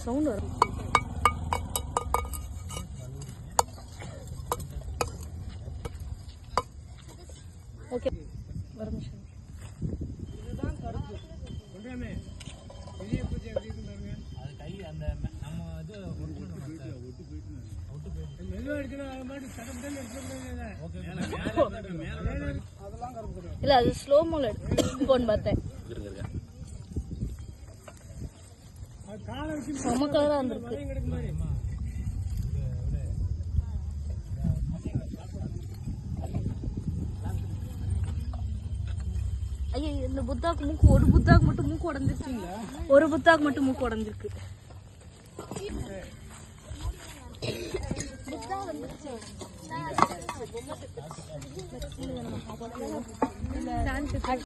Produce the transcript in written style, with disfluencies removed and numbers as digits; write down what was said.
Sound வரும். Okay ஒரு நிமிஷம். இதுதான் கருப்பு. சொல்றேமே வெளிய பூஜை எப்படி இருக்கு பாருங்க. அது கை அந்த நம்ம இது ஒட்டு போயிட்டு மெதுவா எடுக்கணும். அது மாதிரி சடபடன்னு எடுக்கக்கூடாது. ஓகே மேல அதெல்லாம் கருப்பு. இல்ல அது ஸ்லோ மோல போன் பார்த்தேன். அது கால வச்சு சம கலரா வந்திருக்கு. ஐயோ இந்த புத்தாக்கு மூக்கு ஒரு புத்தாக்கு மட்டும் மூக்கு உடஞ்சிருச்சுங்க. ஒரு புத்தாக்கு மட்டும் மூக்கு உடஞ்சிருக்கு. புத்தா வந்துருச்சு.